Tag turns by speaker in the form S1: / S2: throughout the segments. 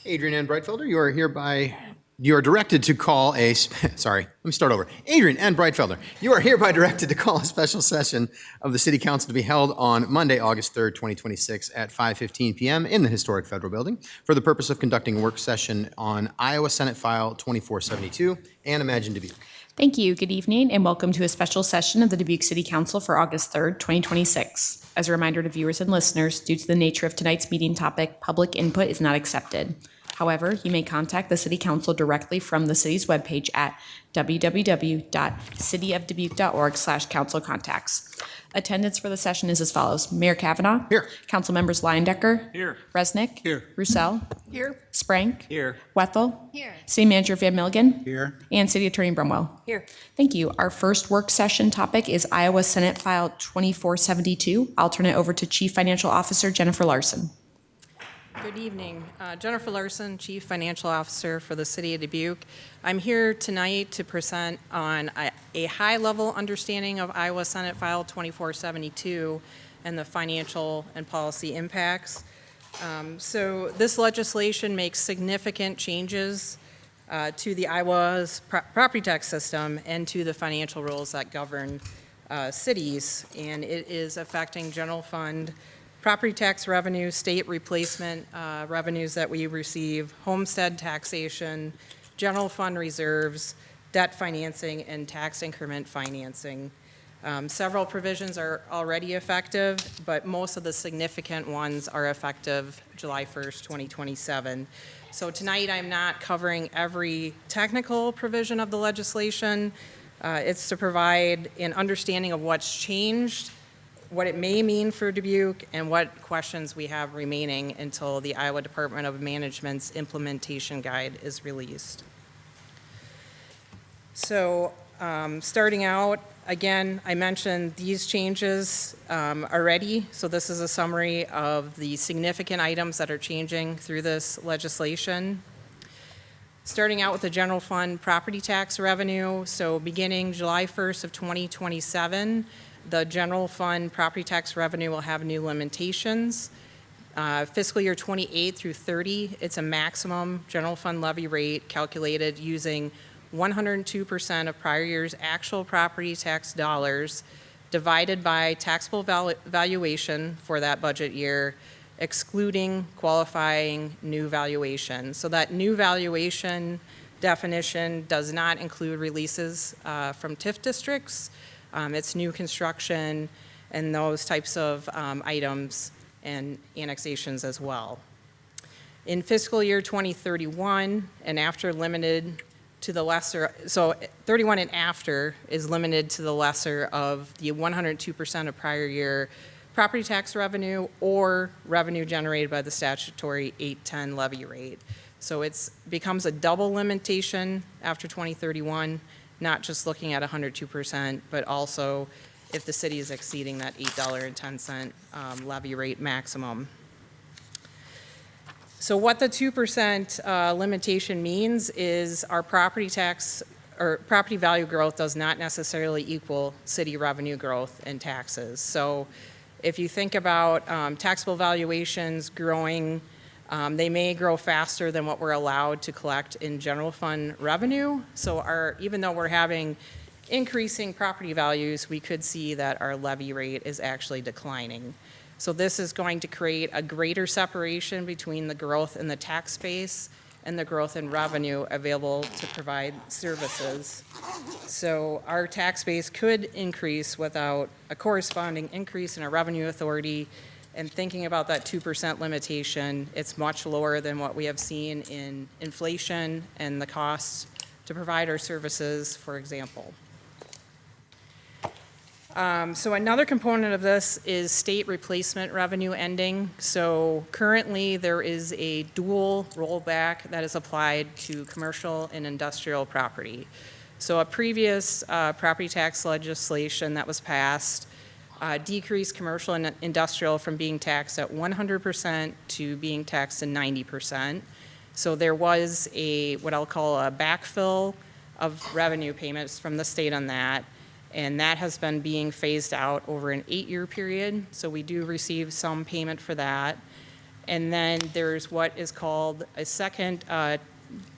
S1: Adrian Ann Breitfelder, you are directed to call a, sorry, let me start over. Adrian Ann Breitfelder, you are hereby directed to call a special session of the City Council to be held on Monday, August 3rd, 2026 at 5:15 p.m. in the historic Federal Building for the purpose of conducting a work session on Iowa Senate File 2472 and Imagine Dubuque.
S2: Thank you. Good evening and welcome to a special session of the Dubuque City Council for August 3rd, 2026. As a reminder to viewers and listeners, due to the nature of tonight's meeting topic, public input is not accepted. However, you may contact the City Council directly from the city's webpage at www.cityofdubuque.org/council contacts. Attendance for the session is as follows. Mayor Kavanaugh.
S1: Here.
S2: Council members Leyendecker.
S3: Here.
S2: Resnick.
S3: Here.
S2: Roussel.
S4: Here.
S2: Sprank.
S3: Here.
S2: Wethel.
S4: Here.
S2: City Manager Van Milligan.
S3: Here.
S2: And City Attorney Brumwell.
S4: Here.
S2: Thank you. Our first work session topic is Iowa Senate File 2472. I'll turn it over to Chief Financial Officer Jennifer Larson.
S4: Good evening. Jennifer Larson, Chief Financial Officer for the City of Dubuque. I'm here tonight to present on a high-level understanding of Iowa Senate File 2472 and the financial and policy impacts. So this legislation makes significant changes to the Iowa's property tax system and to the financial rules that govern cities, and it is affecting general fund property tax revenue, state replacement revenues that we receive, homestead taxation, general fund reserves, debt financing, and tax increment financing. Several provisions are already effective, but most of the significant ones are effective July 1st, 2027. So tonight I'm not covering every technical provision of the legislation. It's to provide an understanding of what's changed, what it may mean for Dubuque, and what questions we have remaining until the Iowa Department of Management's implementation guide is released. So starting out, again, I mentioned these changes already. So this is a summary of the significant items that are changing through this legislation. Starting out with the general fund property tax revenue. So beginning July 1st of 2027, the general fund property tax revenue will have new limitations. Fiscal year 28 through 30, it's a maximum general fund levy rate calculated using 102% of prior year's actual property tax dollars divided by taxable valuation for that budget year, excluding qualifying new valuation. So that new valuation definition does not include releases from TIF districts. It's new construction and those types of items and annexations as well. In fiscal year 2031 and after limited to the lesser, so 31 and after is limited to the lesser of the 102% of prior year property tax revenue or revenue generated by the statutory 810 levy rate. So it becomes a double limitation after 2031. Not just looking at 102%, but also if the city is exceeding that $8.10 levy rate maximum. So what the 2% limitation means is our property tax or property value growth does not necessarily equal city revenue growth and taxes. So if you think about taxable valuations growing, they may grow faster than what we're allowed to collect in general fund revenue. So even though we're having increasing property values, we could see that our levy rate is actually declining. So this is going to create a greater separation between the growth in the tax base and the growth in revenue available to provide services. So our tax base could increase without a corresponding increase in our revenue authority. And thinking about that 2% limitation, it's much lower than what we have seen in inflation and the costs to provide our services, for example. So another component of this is state replacement revenue ending. So currently there is a dual rollback that is applied to commercial and industrial property. So a previous property tax legislation that was passed decreased commercial and industrial from being taxed at 100% to being taxed at 90%. So there was what I'll call a backfill of revenue payments from the state on that. And that has been being phased out over an 8-year period. So we do receive some payment for that. And then there's what is called a second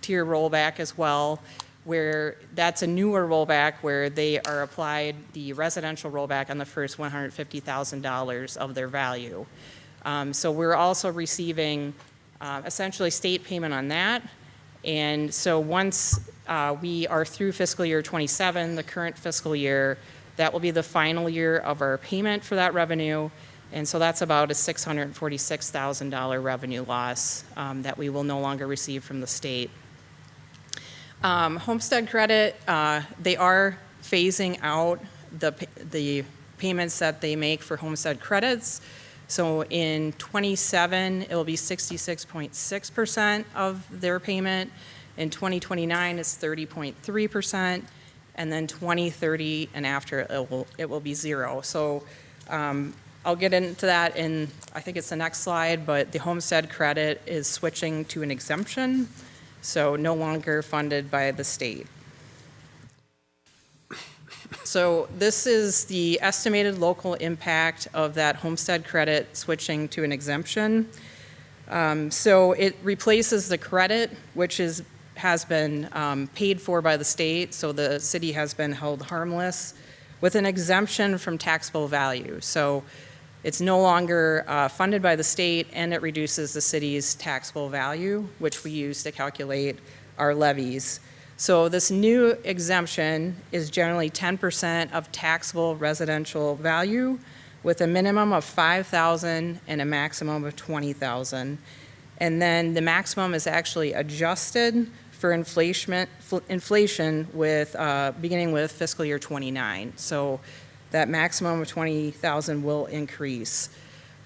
S4: tier rollback as well, where that's a newer rollback where they are applied the residential rollback on the first $150,000 of their value. So we're also receiving essentially state payment on that. And so once we are through fiscal year 27, the current fiscal year, that will be the final year of our payment for that revenue. And so that's about a $646,000 revenue loss that we will no longer receive from the state. Homestead credit, they are phasing out the payments that they make for homestead credits. So in 27, it will be 66.6% of their payment. In 2029, it's 30.3%. And then 2030 and after, it will be zero. So I'll get into that in, I think it's the next slide, but the homestead credit is switching to an exemption, so no longer funded by the state. So this is the estimated local impact of that homestead credit switching to an exemption. So it replaces the credit, which has been paid for by the state, so the city has been held harmless, with an exemption from taxable value. So it's no longer funded by the state, and it reduces the city's taxable value, which we use to calculate our levies. So this new exemption is generally 10% of taxable residential value, with a minimum of $5,000 and a maximum of $20,000. And then the maximum is actually adjusted for inflation with beginning with fiscal year 29. So that maximum of $20,000 will increase.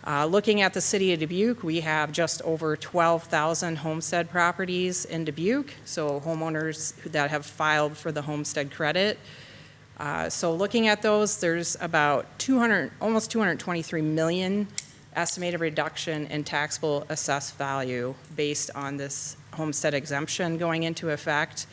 S4: Looking at the city of Dubuque, we have just over 12,000 homestead properties in Dubuque, so homeowners that have filed for the homestead credit. So looking at those, there's about almost 223 million estimated reduction in taxable assessed value based on this homestead exemption going into effect.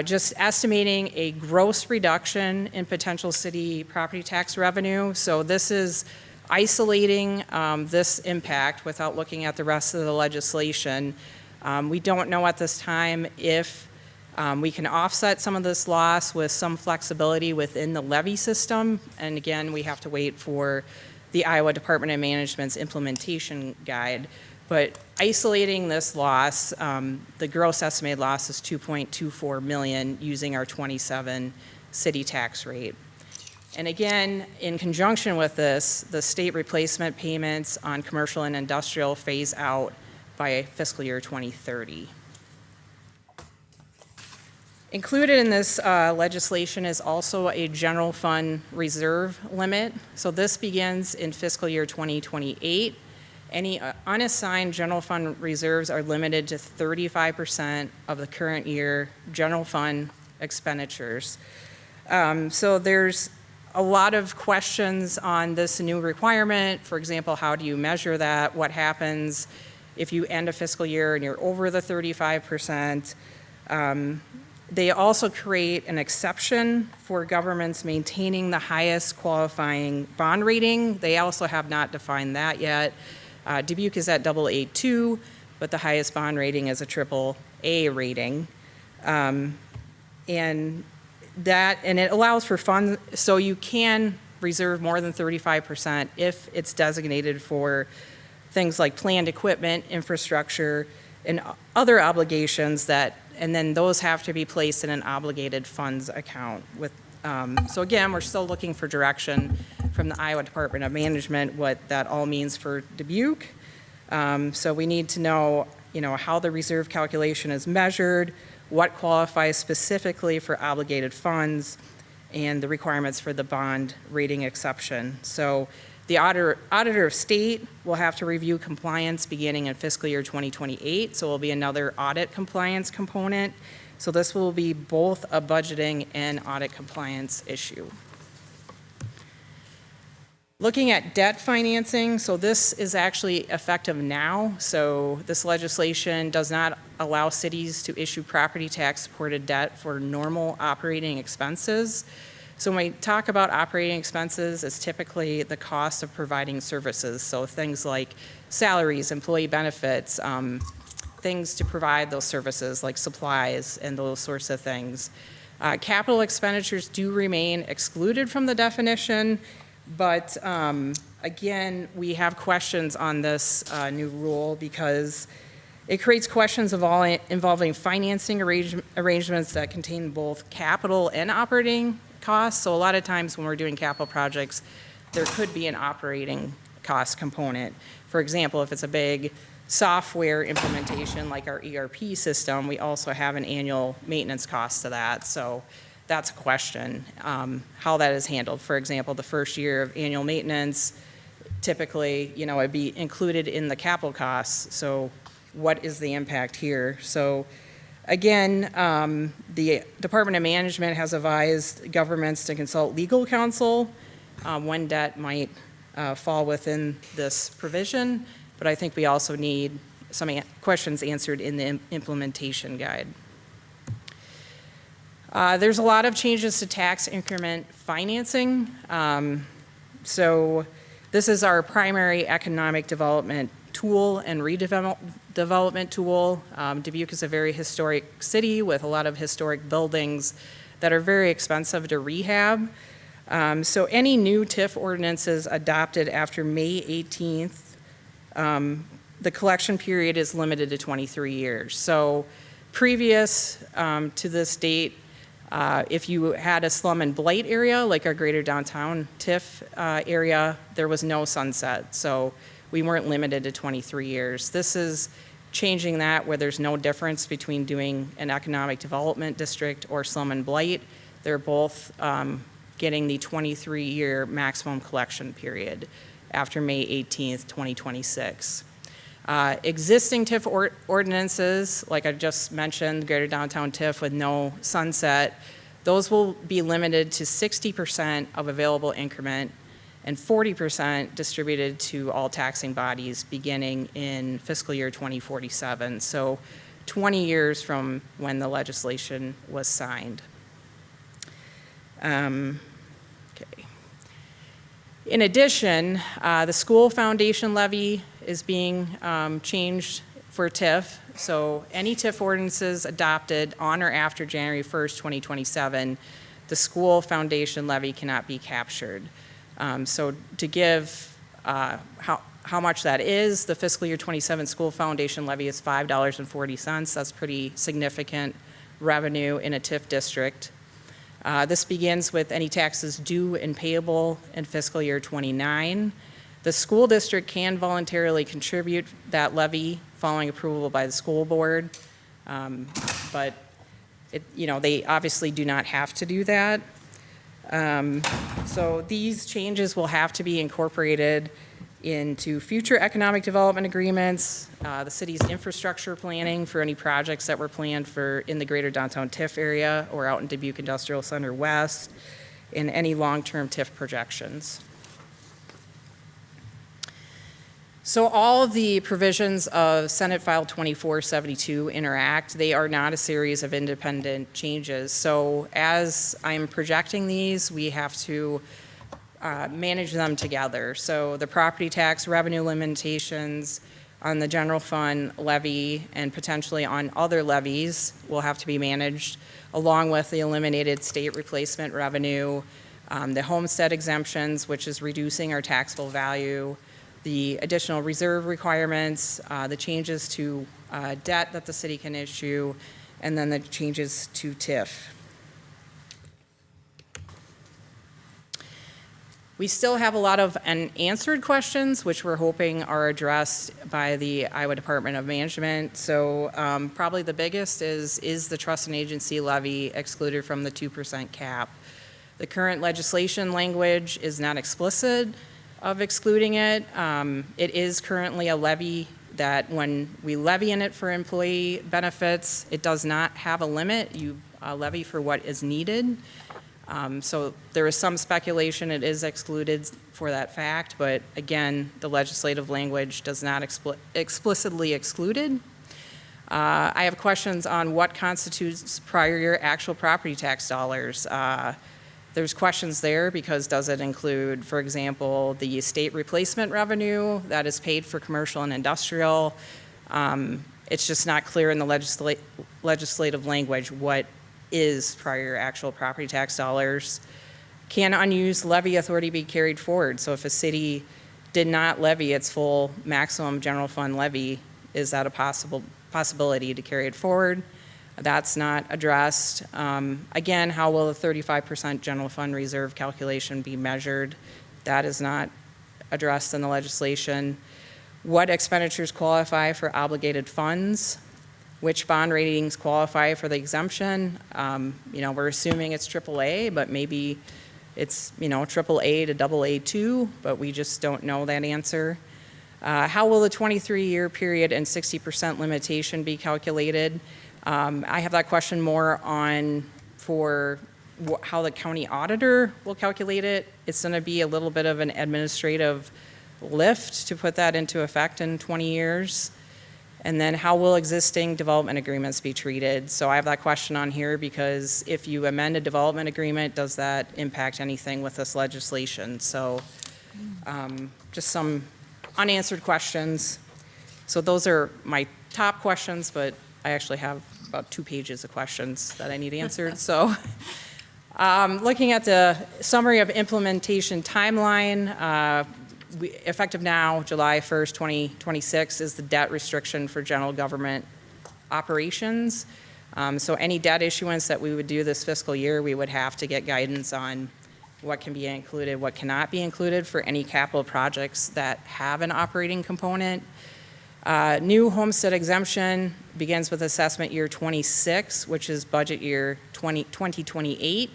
S4: Just estimating a gross reduction in potential city property tax revenue. So this is isolating this impact without looking at the rest of the legislation. We don't know at this time if we can offset some of this loss with some flexibility within the levy system. And again, we have to wait for the Iowa Department of Management's implementation guide. But isolating this loss, the gross estimated loss is $2.24 million using our 27 city tax rate. And again, in conjunction with this, the state replacement payments on commercial and industrial phase out by fiscal year 2030. Included in this legislation is also a general fund reserve limit. So this begins in fiscal year 2028. Any unassigned general fund reserves are limited to 35% of the current year general fund expenditures. So there's a lot of questions on this new requirement. For example, how do you measure that? What happens if you end a fiscal year and you're over the 35%? They also create an exception for governments maintaining the highest qualifying bond rating. They also have not defined that yet. Dubuque is at AA2, but the highest bond rating is a AAA rating. And it allows for funds, so you can reserve more than 35% if it's designated for things like planned equipment, infrastructure, and other obligations and then those have to be placed in an obligated funds account. So again, we're still looking for direction from the Iowa Department of Management, what that all means for Dubuque. So we need to know, how the reserve calculation is measured, what qualifies specifically for obligated funds, and the requirements for the bond rating exception. So the auditor of state will have to review compliance beginning in fiscal year 2028, so it will be another audit compliance component. So this will be both a budgeting and audit compliance issue. Looking at debt financing, so this is actually effective now. So this legislation does not allow cities to issue property tax supported debt for normal operating expenses. So when we talk about operating expenses, it's typically the cost of providing services. So things like salaries, employee benefits, things to provide those services like supplies and those sorts of things. Capital expenditures do remain excluded from the definition, but again, we have questions on this new rule because it creates questions involving financing arrangements that contain both capital and operating costs. So a lot of times when we're doing capital projects, there could be an operating cost component. For example, if it's a big software implementation like our ERP system, we also have an annual maintenance cost to that. So that's a question, how that is handled. For example, the first year of annual maintenance, typically, it'd be included in the capital costs. So what is the impact here? So again, the Department of Management has advised governments to consult legal counsel when debt might fall within this provision, but I think we also need some questions answered in the implementation guide. There's a lot of changes to tax increment financing. So this is our primary economic development tool and redevelopment tool. Dubuque is a very historic city with a lot of historic buildings that are very expensive to rehab. So any new TIF ordinances adopted after May 18th, the collection period is limited to 23 years. So previous to this date, if you had a slum and blight area, like our greater downtown TIF area, there was no sunset. So we weren't limited to 23 years. This is changing that where there's no difference between doing an economic development district or slum and blight. They're both getting the 23-year maximum collection period after May 18th, 2026. Existing TIF ordinances, like I just mentioned, Greater Downtown TIF with no sunset, those will be limited to 60% of available increment and 40% distributed to all taxing bodies beginning in fiscal year 2047. So 20 years from when the legislation was signed. Okay. In addition, the school foundation levy is being changed for TIF. So any TIF ordinances adopted on or after January 1st, 2027, the school foundation levy cannot be captured. So to give how much that is, the fiscal year 27 school foundation levy is $5.40. That's pretty significant revenue in a TIF district. This begins with any taxes due and payable in fiscal year 29. The school district can voluntarily contribute that levy following approval by the school board, but they obviously do not have to do that. So these changes will have to be incorporated into future economic development agreements, the city's infrastructure planning for any projects that were planned for in the greater downtown TIF area or out in Dubuque Industrial Center West, and any long-term TIF projections. So all of the provisions of Senate File 2472 interact. They are not a series of independent changes. So as I'm projecting these, we have to manage them together. So the property tax revenue limitations on the general fund levy and potentially on other levies will have to be managed, along with the eliminated state replacement revenue, the homestead exemptions, which is reducing our taxable value, the additional reserve requirements, the changes to debt that the city can issue, and then the changes to TIF. We still have a lot of unanswered questions, which we're hoping are addressed by the Iowa Department of Management. So probably the biggest is the trust and agency levy excluded from the 2% cap? The current legislation language is not explicit of excluding it. It is currently a levy that when we levy in it for employee benefits, it does not have a limit. You levy for what is needed. So there is some speculation it is excluded for that fact, but again, the legislative language does not explicitly exclude it. I have questions on what constitutes prior year actual property tax dollars. There's questions there because does it include, for example, the state replacement revenue that is paid for commercial and industrial? It's just not clear in the legislative language what is prior actual property tax dollars. Can unused levy authority be carried forward? So if a city did not levy its full maximum general fund levy, is that a possibility to carry it forward? That's not addressed. Again, how will the 35% general fund reserve calculation be measured? That is not addressed in the legislation. What expenditures qualify for obligated funds? Which bond ratings qualify for the exemption? We're assuming it's AAA, but maybe it's, AAA to AA2, but we just don't know that answer. How will the 23-year period and 60% limitation be calculated? I have that question more on for how the county auditor will calculate it. It's going to be a little bit of an administrative lift to put that into effect in 20 years. And then how will existing development agreements be treated? So I have that question on here because if you amend a development agreement, does that impact anything with this legislation? So just some unanswered questions. So those are my top questions, but I actually have about 2 pages of questions that I need answered. So looking at the summary of implementation timeline, effective now, July 1st, 2026, is the debt restriction for general government operations. So any debt issuance that we would do this fiscal year, we would have to get guidance on what can be included, what cannot be included for any capital projects that have an operating component. New homestead exemption begins with assessment year 26, which is budget year 2028.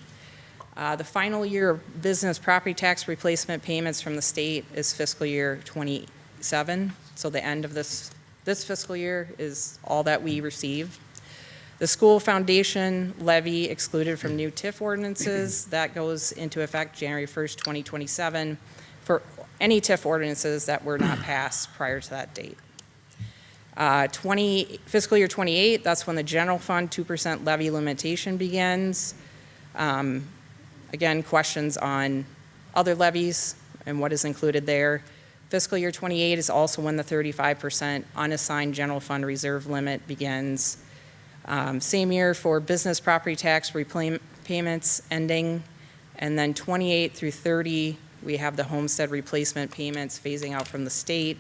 S4: The final year of business property tax replacement payments from the state is fiscal year 27. So the end of this fiscal year is all that we receive. The school foundation levy excluded from new TIF ordinances, that goes into effect January 1st, 2027 for any TIF ordinances that were not passed prior to that date. Fiscal year 28, that's when the general fund 2% levy limitation begins. Again, questions on other levies and what is included there. Fiscal year 28 is also when the 35% unassigned general fund reserve limit begins. Same year for business property tax payments ending. And then 28 through 30, we have the homestead replacement payments phasing out from the state.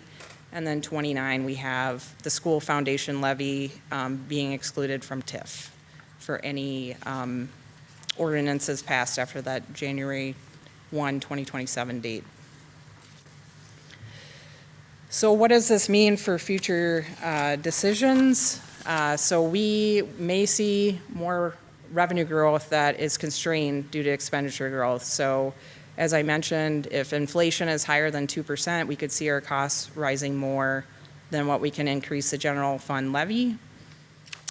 S4: And then 29, we have the school foundation levy being excluded from TIF for any ordinances passed after that January 1, 2027 date. So what does this mean for future decisions? So we may see more revenue growth that is constrained due to expenditure growth. So as I mentioned, if inflation is higher than 2%, we could see our costs rising more than what we can increase the general fund levy.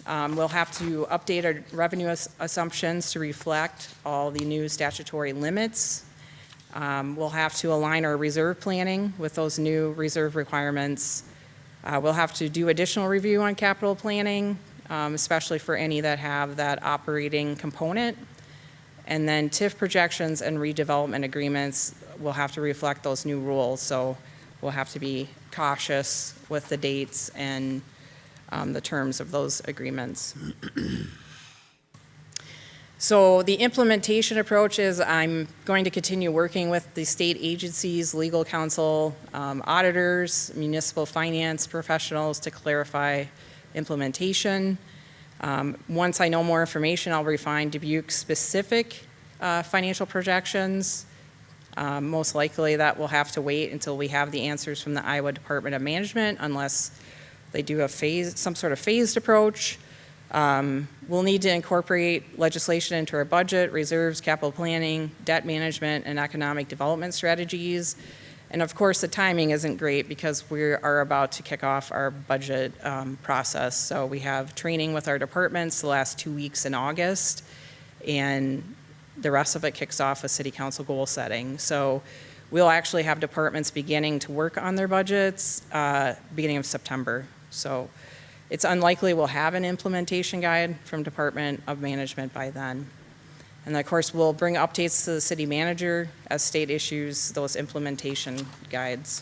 S4: We'll have to update our revenue assumptions to reflect all the new statutory limits. We'll have to align our reserve planning with those new reserve requirements. We'll have to do additional review on capital planning, especially for any that have that operating component. And then TIF projections and redevelopment agreements will have to reflect those new rules. So we'll have to be cautious with the dates and the terms of those agreements. So the implementation approach is I'm going to continue working with the state agencies, legal counsel, auditors, municipal finance professionals to clarify implementation. Once I know more information, I'll refine Dubuque-specific financial projections. Most likely that will have to wait until we have the answers from the Iowa Department of Management, unless they do some sort of phased approach. We'll need to incorporate legislation into our budget, reserves, capital planning, debt management, and economic development strategies. And of course, the timing isn't great because we are about to kick off our budget process. So we have training with our departments the last 2 weeks in August, and the rest of it kicks off with city council goal setting. So we'll actually have departments beginning to work on their budgets beginning of September. So it's unlikely we'll have an implementation guide from Department of Management by then. And then, of course, we'll bring updates to the city manager as state issues those implementation guides.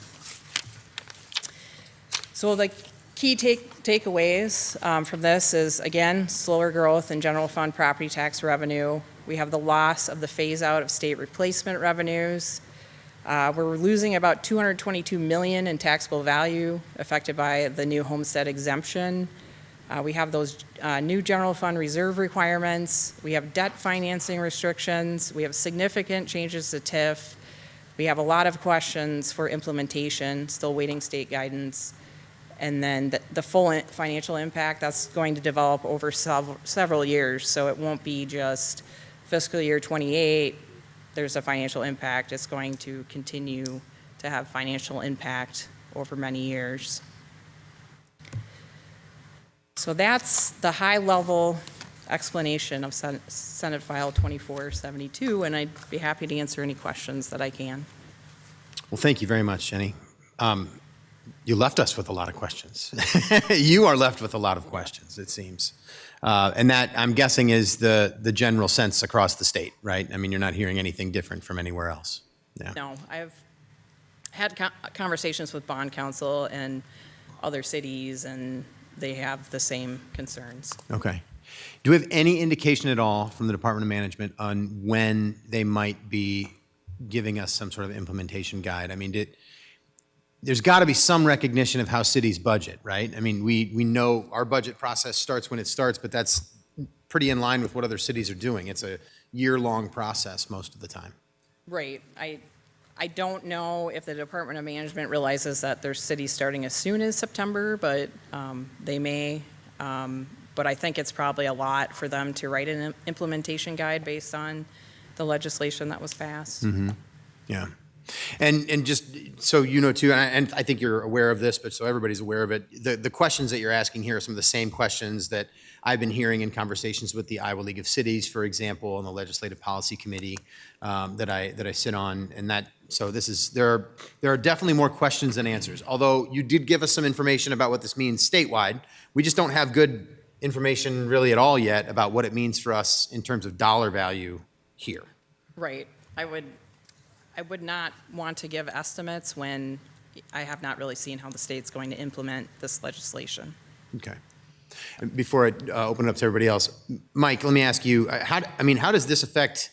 S4: So the key takeaways from this is, again, slower growth in general fund property tax revenue. We have the loss of the phase-out of state replacement revenues. We're losing about $222 million in taxable value affected by the new homestead exemption. We have those new general fund reserve requirements. We have debt financing restrictions. We have significant changes to TIF. We have a lot of questions for implementation, still waiting state guidance. And then the full financial impact, that's going to develop over several years. So it won't be just fiscal year 28, there's a financial impact. It's going to continue to have financial impact over many years. So that's the high-level explanation of Senate File 2472, and I'd be happy to answer any questions that I can.
S1: Well, thank you very much, Jenny. You left us with a lot of questions. You are left with a lot of questions, it seems. And that, I'm guessing, is the general sense across the state, right? I mean, you're not hearing anything different from anywhere else. Yeah.
S4: No, I've had conversations with bond counsel and other cities, and they have the same concerns.
S1: Okay. Do we have any indication at all from the Department of Management on when they might be giving us some sort of implementation guide? I mean, there's got to be some recognition of how cities budget, right? I mean, we know our budget process starts when it starts, but that's pretty in line with what other cities are doing. It's a year-long process most of the time.
S4: Right. I don't know if the Department of Management realizes that there's cities starting as soon as September, but they may. But I think it's probably a lot for them to write an implementation guide based on the legislation that was passed.
S1: Mm-hmm. Yeah. And just so you know too, and I think you're aware of this, but so everybody's aware of it, the questions that you're asking here are some of the same questions that I've been hearing in conversations with the Iowa League of Cities, for example, on the Legislative Policy Committee that I sit on, and that, so this is, there are definitely more questions than answers. Although you did give us some information about what this means statewide, we just don't have good information really at all yet about what it means for us in terms of dollar value here.
S4: Right. I would not want to give estimates when I have not really seen how the state's going to implement this legislation.
S1: Okay. Before I open it up to everybody else, Mike, let me ask you, how does this affect,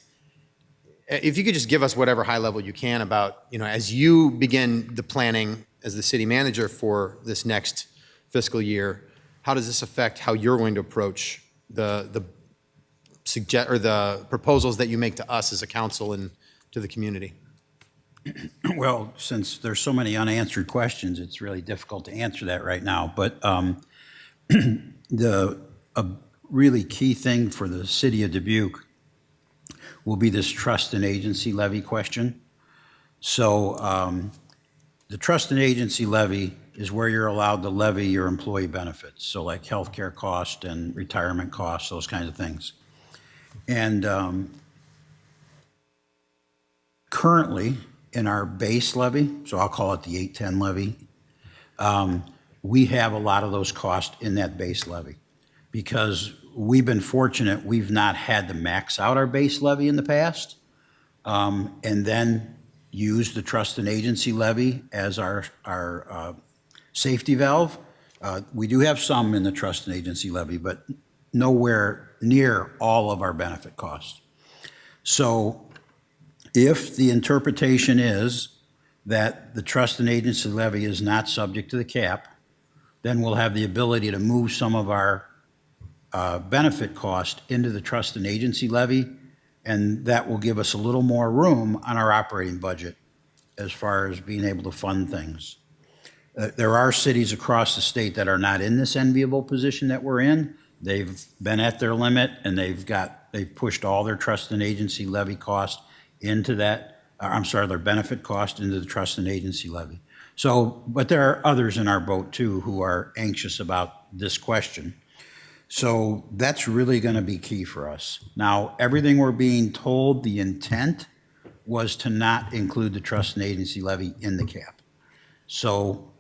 S1: if you could just give us whatever high level you can about, as you begin the planning as the city manager for this next fiscal year, how does this affect how you're going to approach the proposals that you make to us as a council and to the community?
S3: Well, since there's so many unanswered questions, it's really difficult to answer that right now. But a really key thing for the city of Dubuque will be this trust and agency levy question. So the trust and agency levy is where you're allowed to levy your employee benefits. So like healthcare cost and retirement costs, those kinds of things. And currently, in our base levy, so I'll call it the 810 levy, we have a lot of those costs in that base levy because we've been fortunate we've not had to max out our base levy in the past and then use the trust and agency levy as our safety valve. We do have some in the trust and agency levy, but nowhere near all of our benefit costs. So if the interpretation is that the trust and agency levy is not subject to the cap, then we'll have the ability to move some of our benefit cost into the trust and agency levy, and that will give us a little more room on our operating budget as far as being able to fund things. There are cities across the state that are not in this enviable position that we're in. They've been at their limit, and they've pushed all their trust and agency levy cost into that, their benefit cost into the trust and agency levy. So, but there are others in our boat too who are anxious about this question. So that's really going to be key for us. Now, everything we're being told, the intent was to not include the trust and agency levy in the cap. So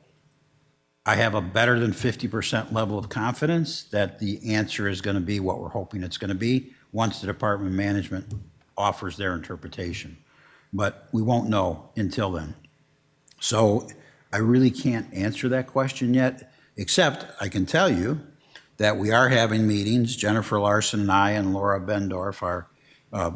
S3: I have a better than 50% level of confidence that the answer is going to be what we're hoping it's going to be. once the department of management offers their interpretation. But we won't know until then. So I really can't answer that question yet, except I can tell you that we are having meetings, Jennifer Larson and I and Laura Bendorf, our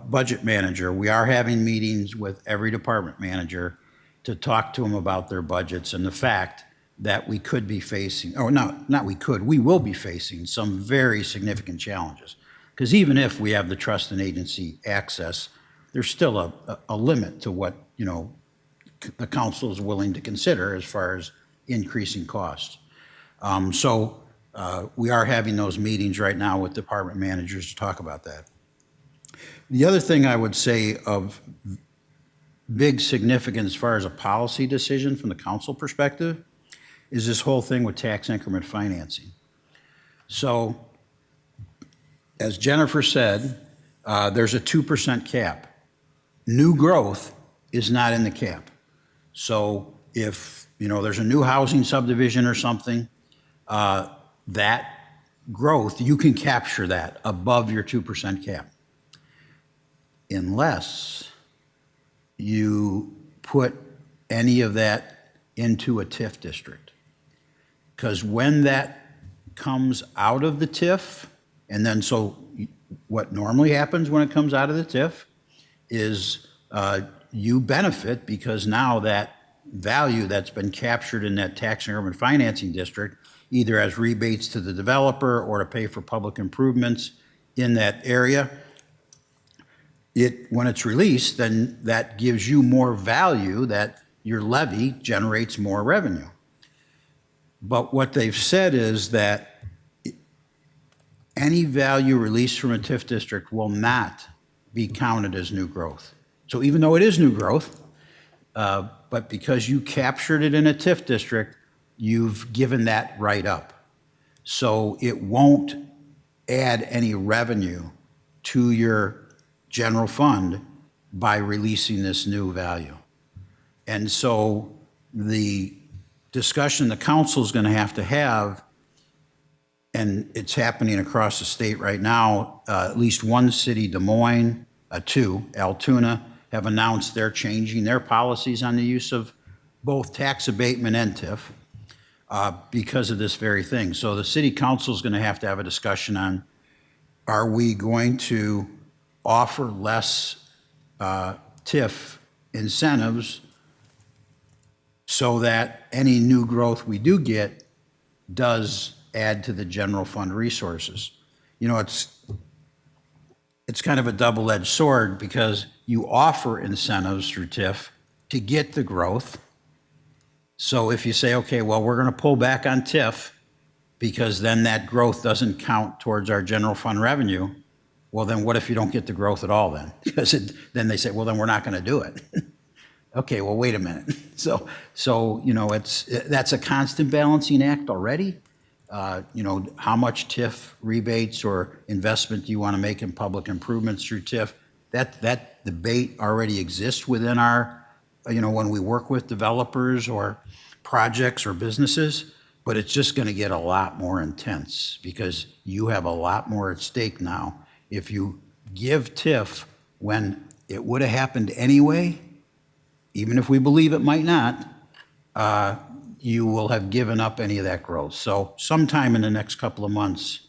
S3: budget manager, we are having meetings with every department manager to talk to them about their budgets and the fact that we could be facing, or not we could, we will be facing some very significant challenges. Because even if we have the trust and agency access, there's still a limit to what, the council is willing to consider as far as increasing costs. So we are having those meetings right now with department managers to talk about that. The other thing I would say of big significance as far as a policy decision from the council perspective is this whole thing with tax increment financing. So as Jennifer said, there's a 2% cap. New growth is not in the cap. So if, there's a new housing subdivision or something, that growth, you can capture that above your 2% cap. Unless you put any of that into a TIF district. Because when that comes out of the TIF, and then so what normally happens when it comes out of the TIF is you benefit because now that value that's been captured in that tax increment financing district, either as rebates to the developer or to pay for public improvements in that area, when it's released, then that gives you more value, that your levy generates more revenue. But what they've said is that any value released from a TIF district will not be counted as new growth. So even though it is new growth, but because you captured it in a TIF district, you've given that right up. So it won't add any revenue to your general fund by releasing this new value. And so the discussion the council is going to have, and it's happening across the state right now, at least one city, Des Moines, two, Altoona, have announced they're changing their policies on the use of both tax abatement and TIF because of this very thing. So the city council is going to have a discussion on, are we going to offer less TIF incentives so that any new growth we do get does add to the general fund resources. It's kind of a double-edged sword because you offer incentives through TIF to get the growth. So if you say, okay, well, we're going to pull back on TIF because then that growth doesn't count towards our general fund revenue, well, then what if you don't get the growth at all then? Because then they say, well, then we're not going to do it. Okay, well, wait a minute. So that's a constant balancing act already. How much TIF rebates or investment do you want to make in public improvements through TIF? That debate already exists within our, when we work with developers or projects or businesses, but it's just going to get a lot more intense because you have a lot more at stake now. If you give TIF when it would have happened anyway, even if we believe it might not, you will have given up any of that growth. So sometime in the next couple of months,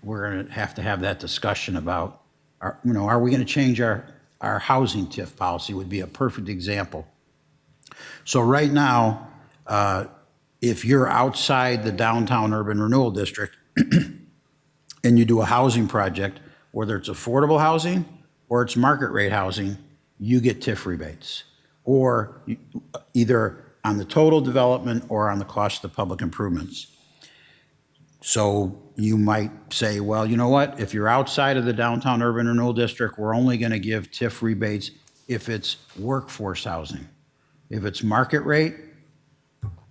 S3: we're going to have that discussion about, are we going to change our housing TIF policy would be a perfect example. So right now, if you're outside the downtown urban renewal district and you do a housing project, whether it's affordable housing or it's market rate housing, you get TIF rebates, or either on the total development or on the cost of the public improvements. So you might say, well, you know what? If you're outside of the downtown urban renewal district, we're only going to give TIF rebates if it's workforce housing. If it's market rate,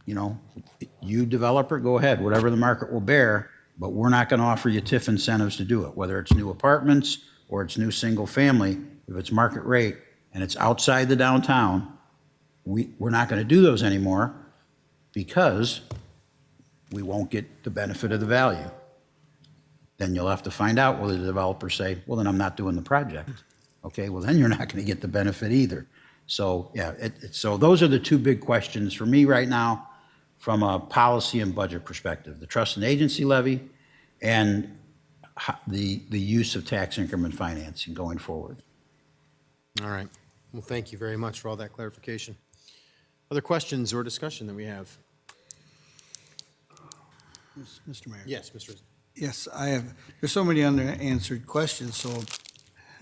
S3: you developer, go ahead, whatever the market will bear, but we're not going to offer you TIF incentives to do it, whether it's new apartments or it's new single family. If it's market rate and it's outside the downtown, we're not going to do those anymore because we won't get the benefit of the value. then you'll have to find out whether the developer say, well, then I'm not doing the project. Okay, well, then you're not going to get the benefit either. So, yeah, so those are the two big questions for me right now from a policy and budget perspective, the trust and agency levy and the use of tax increment financing going forward.
S1: All right. Well, thank you very much for all that clarification. Other questions or discussion that we have?
S5: Mr. Mayor.
S1: Yes, Mr.
S5: Yes, I have, there's so many unanswered questions, so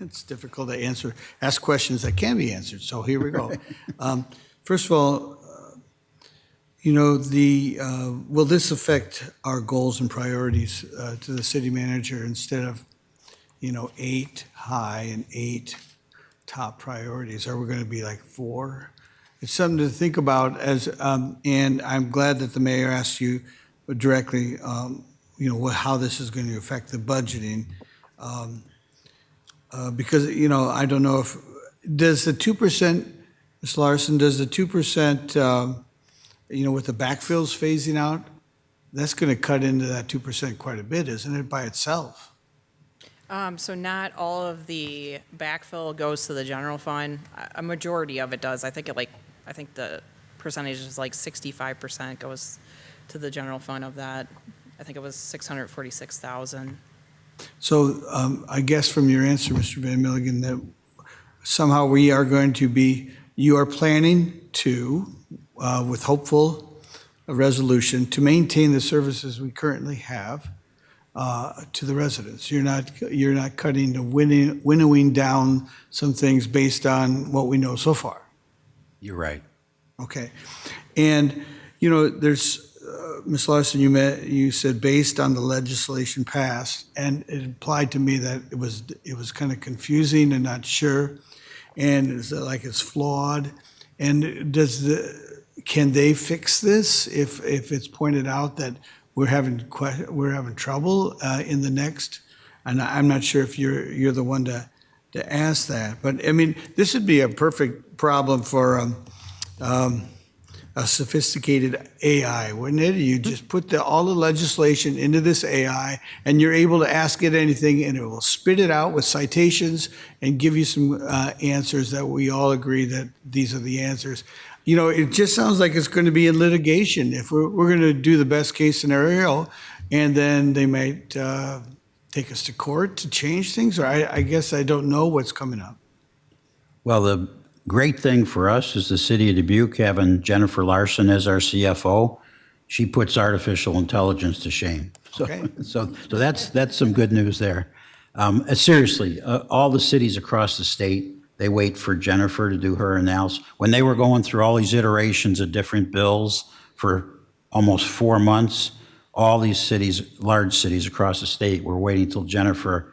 S5: it's difficult to ask questions that can be answered, so here we go. First of all, will this affect our goals and priorities to the city manager instead of, 8 high and 8 top priorities? Are we going to be like 4? It's something to think about and I'm glad that the mayor asked you directly, how this is going to affect the budgeting. Because, I don't know does the 2%, Ms. Larson, does the 2%, with the backfills phasing out, that's going to cut into that 2% quite a bit, isn't it, by itself?
S4: So not all of the backfill goes to the general fund. A majority of it does. I think the percentage is like 65% goes to the general fund of that. I think it was 646,000.
S5: So I guess from your answer, Mr. Van Milligan, that somehow you are planning to, with hopeful resolution, to maintain the services we currently have to the residents. You're not cutting to winnowing down some things based on what we know so far.
S3: You're right.
S5: Okay. And, there's, Ms. Larson, you said based on the legislation passed, and it implied to me that it was kind of confusing and not sure, and it's like it's flawed. And can they fix this if it's pointed out that we're having trouble in the next? And I'm not sure if you're the one to ask that, but I mean, this would be a perfect problem for a sophisticated AI, wouldn't it? You just put all the legislation into this AI, and you're able to ask it anything, and it will spit it out with citations and give you some answers that we all agree that these are the answers. It just sounds like it's going to be in litigation. If we're going to do the best case scenario, and then they might take us to court to change things, or I guess I don't know what's coming up.
S3: Well, the great thing for us is the city of Dubuque having Jennifer Larson as our CFO. She puts artificial intelligence to shame. So,
S5: Okay.
S3: so that's some good news there. Seriously, all the cities across the state, they wait for Jennifer to do her analysis. When they were going through all these iterations of different bills for almost 4 months, all these cities, large cities across the state, were waiting till Jennifer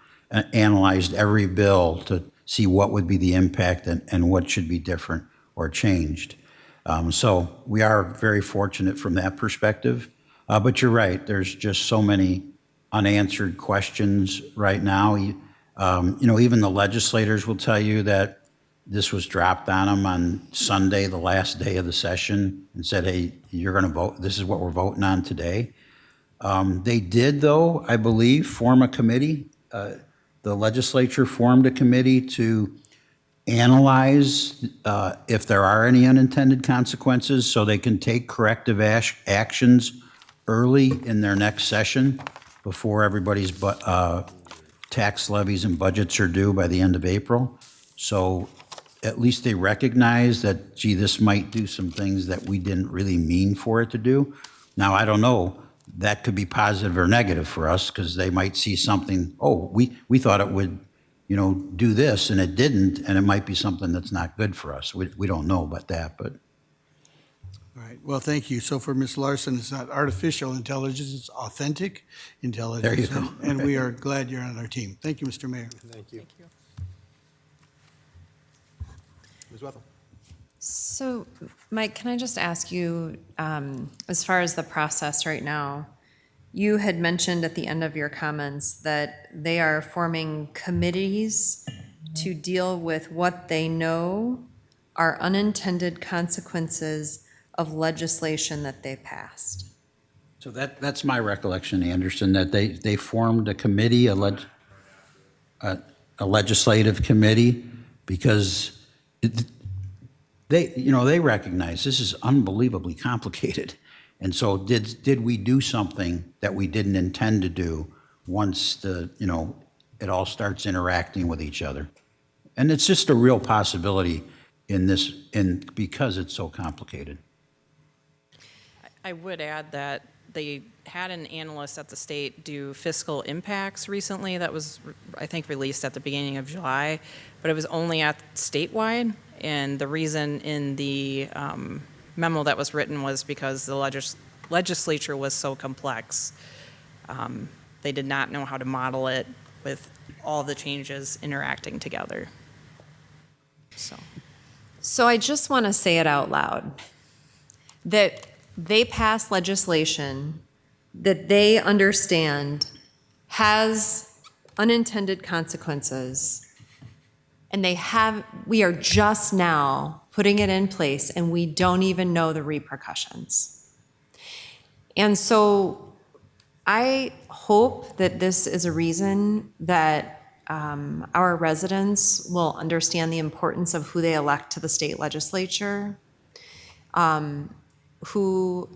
S3: analyzed every bill to see what would be the impact and what should be different or changed. So we are very fortunate from that perspective. But you're right, there's just so many unanswered questions right now. Even the legislators will tell you that this was dropped on them on Sunday, the last day of the session, and said, hey, you're going to vote, this is what we're voting on today. They did, though, I believe, form a committee. The legislature formed a committee to analyze if there are any unintended consequences so they can take corrective actions early in their next session before everybody's tax levies and budgets are due by the end of April. So at least they recognize that, gee, this might do some things that we didn't really mean for it to do. Now, I don't know. That could be positive or negative for us because they might see something, we thought it would, do this and it didn't, and it might be something that's not good for us. We don't know about that, but.
S5: All right, well, thank you. So for Ms. Larson, it's not artificial intelligence, it's authentic intelligence.
S3: There you go.
S5: And we are glad you're on our team. Thank you, Mr. Mayor.
S1: Thank you.
S4: Thank you.
S1: Ms. Wethel.
S6: So, Mike, can I just ask you, as far as the process right now, you had mentioned at the end of your comments that they are forming committees to deal with what they know are unintended consequences of legislation that they passed.
S3: So that's my recollection, Anderson, that they formed a committee, a legislative committee, because they recognize this is unbelievably complicated. And so did we do something that we didn't intend to do once it all starts interacting with each other? And it's just a real possibility because it's so complicated.
S4: I would add that they had an analyst at the state do fiscal impacts recently that was, I think, released at the beginning of July, but it was only at statewide. And the reason in the memo that was written was because the legislature was so complex. They did not know how to model it with all the changes interacting together.
S6: So I just want to say it out loud, that they pass legislation that they understand has unintended consequences, and we are just now putting it in place, and we don't even know the repercussions. And so I hope that this is a reason that our residents will understand the importance of who they elect to the state legislature, who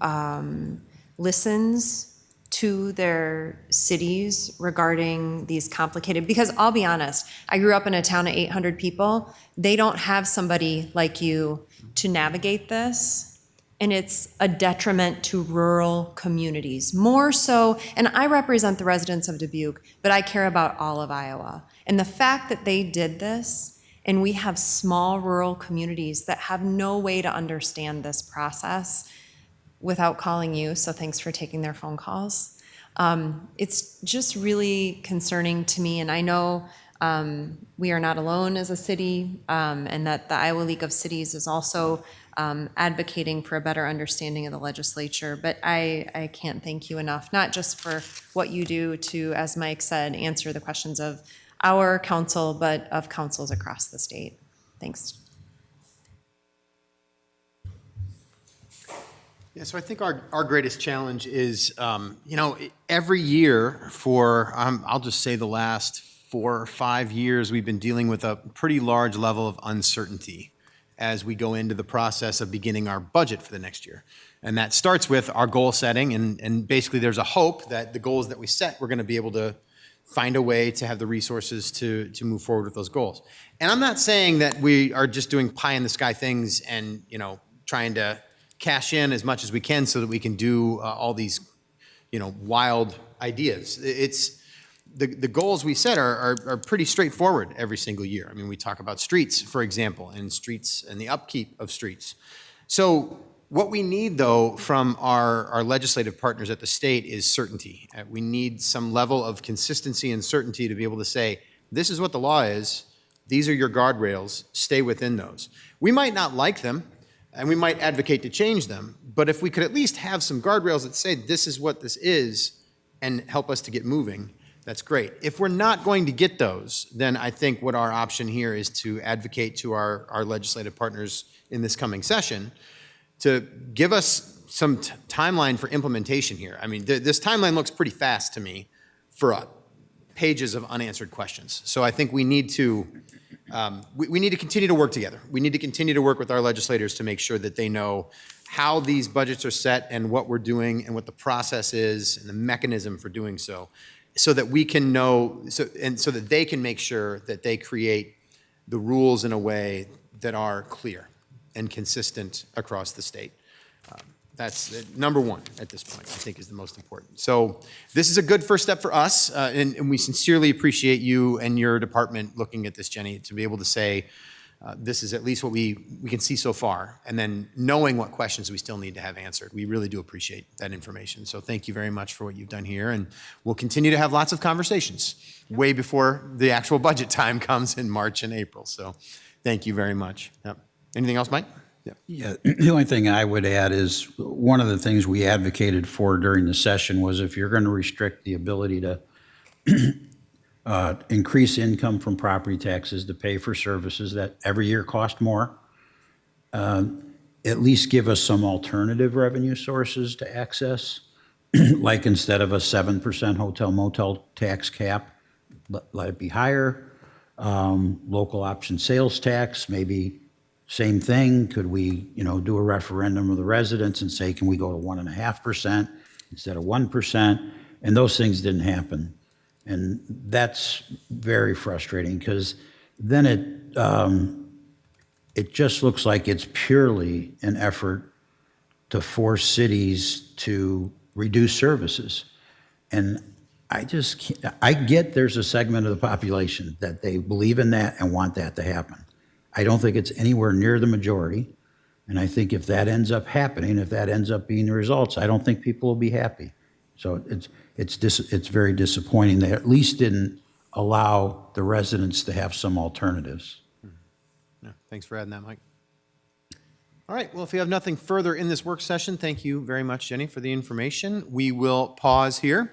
S6: listens to their cities regarding these complicated, because I'll be honest, I grew up in a town of 800 people. They don't have somebody like you to navigate this. And it's a detriment to rural communities. More so, and I represent the residents of Dubuque, but I care about all of Iowa. And the fact that they did this, and we have small rural communities that have no way to understand this process without calling you, so thanks for taking their phone calls. It's just really concerning to me, and I know we are not alone as a city, and that the Iowa League of Cities is also advocating for a better understanding of the legislature. But I can't thank you enough, not just for what you do to, as Mike said, answer the questions of our council, but of councils across the state. Thanks.
S1: Yeah, so I think our greatest challenge is, every year for, I'll just say the last 4 or 5 years, we've been dealing with a pretty large level of uncertainty as we go into the process of beginning our budget for the next year. And that starts with our goal setting, and basically there's a hope that the goals that we set, we're going to be able to find a way to have the resources to move forward with those goals. And I'm not saying that we are just doing pie in the sky things and, trying to cash in as much as we can so that we can do all these, wild ideas. It's the goals we set are pretty straightforward every single year. I mean, we talk about streets, for example, and streets and the upkeep of streets. So what we need, though, from our legislative partners at the state is certainty. We need some level of consistency and certainty to be able to say, this is what the law is, these are your guardrails, stay within those. We might not like them, and we might advocate to change them, but if we could at least have some guardrails that say this is what this is and help us to get moving, that's great. If we're not going to get those, then I think what our option here is to advocate to our legislative partners in this coming session to give us some timeline for implementation here. I mean, this timeline looks pretty fast to me for pages of unanswered questions. So I think we need to we need to continue to work together. We need to continue to work with our legislators to make sure that they know how these budgets are set and what we're doing and what the process is and the mechanism for doing so that we can know, so that they can make sure that they create the rules in a way that are clear and consistent across the state. That's number one at this point, I think, is the most important. So this is a good first step for us, and we sincerely appreciate you and your department looking at this, Jenny, to be able to say, this is at least what we can see so far, and then knowing what questions we still need to have answered. We really do appreciate that information. So thank you very much for what you've done here, and we'll continue to have lots of conversations way before the actual budget time comes in March and April. So thank you very much. Yep. Anything else, Mike?
S3: Yeah, the only thing I would add is one of the things we advocated for during the session was if you're going to restrict the ability to increase income from property taxes to pay for services that every year cost more, at least give us some alternative revenue sources to access like instead of a 7% hotel motel tax cap, let it be higher. Local option sales tax, maybe same thing. Could we, do a referendum of the residents and say, can we go to 1.5% instead of 1%? And those things didn't happen. And that's very frustrating because then it just looks like it's purely an effort to force cities to reduce services. And I get there's a segment of the population that they believe in that and want that to happen. I don't think it's anywhere near the majority. And I think if that ends up happening, if that ends up being the results, I don't think people will be happy. So it's very disappointing. They at least didn't allow the residents to have some alternatives.
S1: Yeah, thanks for adding that, Mike. All right, well, if you have nothing further in this work session, thank you very much, Jenny, for the information. We will pause here.